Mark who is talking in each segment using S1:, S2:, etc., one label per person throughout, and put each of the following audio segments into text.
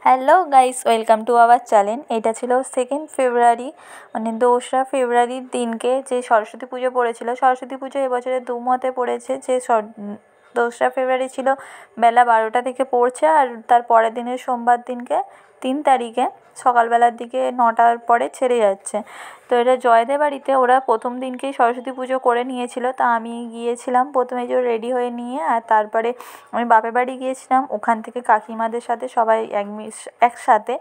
S1: Hello guys, welcome to our channel. এটা ছিল 2 ফেব্রুয়ারি, মানে 2রা ফেব্রুয়ারির দিনকে যে সরস্বতী পুজো পড়েছিল। সরস্বতী পুজো এবছরে দুমতে পড়েছে, যে 2রা ফেব্রুয়ারি ছিল বেলা 12টা থেকে পড়ছে, আর তার পরের দিনের সোমবার দিনকে 3 তারিখে সকালবেলার দিকে 9টার পরে ছেড়ে যাচ্ছে। তো এটা জয়দের বাড়িতে ওরা প্রথম দিনকেই সরস্বতী পুজো করে নিয়েছিল। তা আমি গিয়েছিলাম প্রথমে, যে রেডি হয়ে নিয়ে, আর তারপরে আমি বাপের বাড়ি গিয়েছিলাম। ওখান থেকে কাকিমাদের সাথে সবাই একসাথে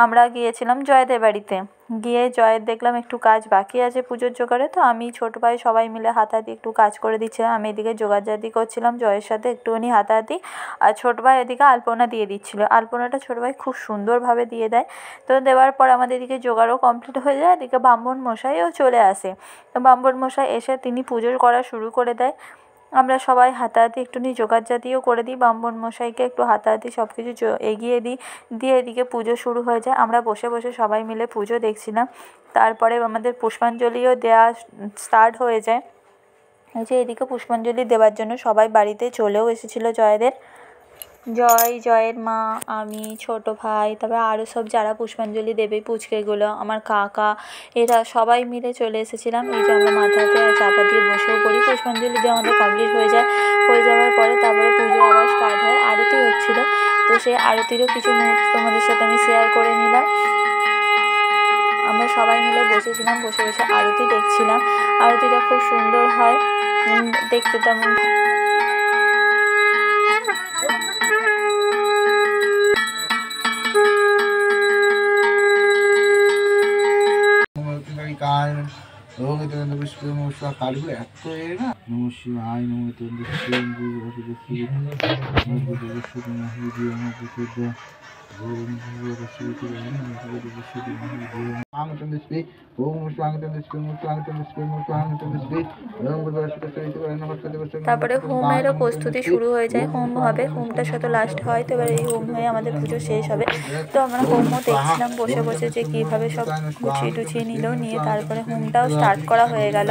S1: আমরা গিয়েছিলাম জয়দের বাড়িতে। গিয়ে জয়ের দেখলাম একটু কাজ বাকি আছে পুজোর জোগাড়ে, তো আমি ছোটো ভাই সবাই মিলে হাতাহাতি একটু কাজ করে দিচ্ছিলাম। আমি এদিকে জোগাড়জাতি করছিলাম জয়ের সাথে একটুখানি হাতাহাতি, আর ছোটো ভাই এদিকে আলপনা দিয়ে দিচ্ছিল। আলপনাটা ছোটো ভাই খুব সুন্দরভাবে দিয়ে দেয়। তো দেওয়ার পর আমাদের এদিকে জোগাড়ও কমপ্লিট হয়ে যায়, এদিকে ব্রাহ্মণ মশাইও চলে আসে। তো ব্রাহ্মণ মশাই এসে তিনি পুজো করা শুরু করে দেয়। আমরা সবাই হাতাহাতি একটুখানি জোগাড়জাতিও করে দিই, ব্রাহ্মণ মশাইকে একটু হাতাহাতি সব কিছু এগিয়ে দিই, দিয়ে এদিকে পুজো শুরু হয়ে যায়। আমরা বসে বসে সবাই মিলে পুজো দেখছিলাম। তারপরে আমাদের পুষ্পাঞ্জলিও দেওয়া স্টার্ট হয়ে যায়। যে এদিকে পুষ্পাঞ্জলি দেওয়ার জন্য সবাই বাড়িতে চলেও এসেছিলো জয়দের। জয়ের মা, আমি, ছোটো ভাই, তারপরে আরও সব যারা পুষ্পাঞ্জলি দেবে, পুচকেগুলো, আমার কাকা, এরা সবাই মিলে চলে এসেছিলাম। এই যে আমরা মাথাতে চাপা দিয়ে বসেও পড়ি। পুষ্পাঞ্জলি দিয়ে আমাদের কমপ্লিট হয়ে যায়। হয়ে যাওয়ার পরে তারপরে পুজো আবার স্টার্ট হয়। আরতি হচ্ছিলো, তো সেই আরতিরও কিছু মুহূর্ত তোমাদের সাথে আমি শেয়ার করে নিলাম। আমরা সবাই মিলে বসেছিলাম, বসে বসে আরতি দেখছিলাম। আরতিটা খুব সুন্দর হয় দেখতে, তেমন তারপরে হোমেরও প্রস্তুতি শুরু হয়ে যায়। হোম হবে, হোমটার সাথে লাস্ট হয়। তো এবার এই হোম হয়ে আমাদের পুজো শেষ হবে। তো আমরা হোমও দেখছিলাম বসে বসে, যে কীভাবে সব গুছিয়ে টুছিয়ে নিল, নিয়ে তারপরে হোমটাও স্টার্ট করা হয়ে গেল।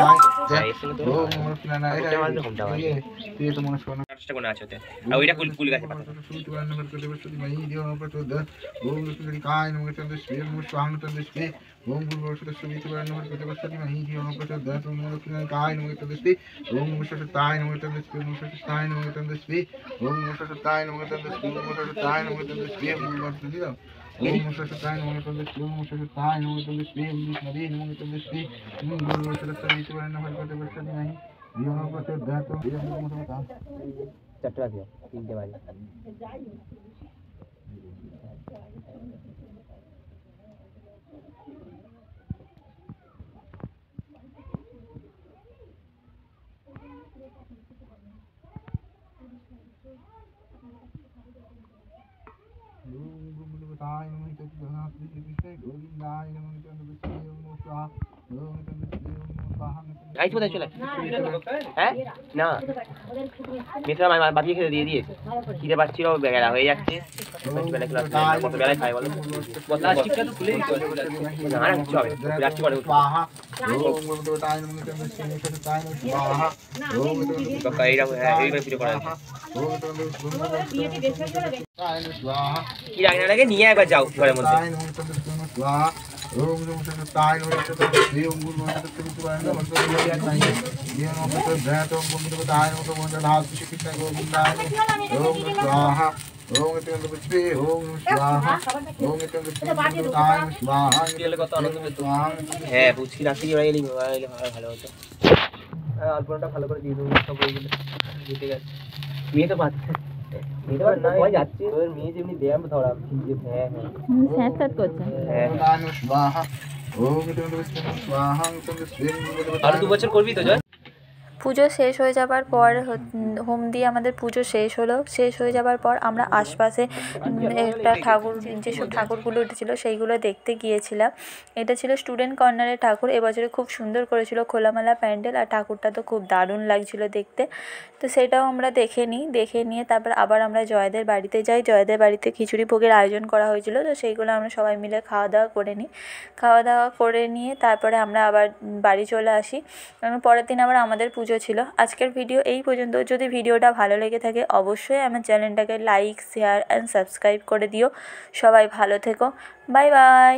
S2: না বাপিয়ে খেতে দিয়ে দিয়েছে, খিদে পাচ্ছিল, বেলা হয়ে যাচ্ছে, কত বেলায় খাই বলো। কি রান্না লাগে নিয়ে একবার যাও ঘরের মধ্যে। হ্যাঁ পুচকি রাখি ভালো হতো। আলপনাটা ভালো করে দিয়ে দেবো সব বইগুলো জিতে গেছে। মেয়ে তো পাচ্ছে, যাচ্ছে মেয়ে যেমনি ব্যায়াম ধরা। হ্যাঁ আরো 2 বছর করবি তো জয়।
S1: পুজো শেষ হয়ে যাবার পর হোম দিয়ে আমাদের পুজো শেষ হলো। শেষ হয়ে যাবার পর আমরা আশপাশে একটা ঠাকুর, যেসব ঠাকুরগুলো উঠেছিলো সেইগুলো দেখতে গিয়েছিলাম। এটা ছিল স্টুডেন্ট কর্নারের ঠাকুর। এবছরে খুব সুন্দর করেছিল, খোলামেলা প্যান্ডেল, আর ঠাকুরটা তো খুব দারুণ লাগছিলো দেখতে। তো সেটাও আমরা দেখে নিই। দেখে নিয়ে তারপর আবার আমরা জয়দের বাড়িতে যাই। জয়দের বাড়িতে খিচুড়ি ভোগের আয়োজন করা হয়েছিল, তো সেইগুলো আমরা সবাই মিলে খাওয়া দাওয়া করে নিই। খাওয়া দাওয়া করে নিয়ে তারপরে আমরা আবার বাড়ি চলে আসি। পরের দিন আবার আমাদের পুজো পুজো ছিল। আজকের ভিডিও এই পর্যন্ত। যদি ভিডিওটা ভালো লেগে থাকে অবশ্যই আমার চ্যানেলটাকে লাইক, শেয়ার অ্যান্ড সাবস্ক্রাইব করে দিও। সবাই ভালো থেকো। Bye bye.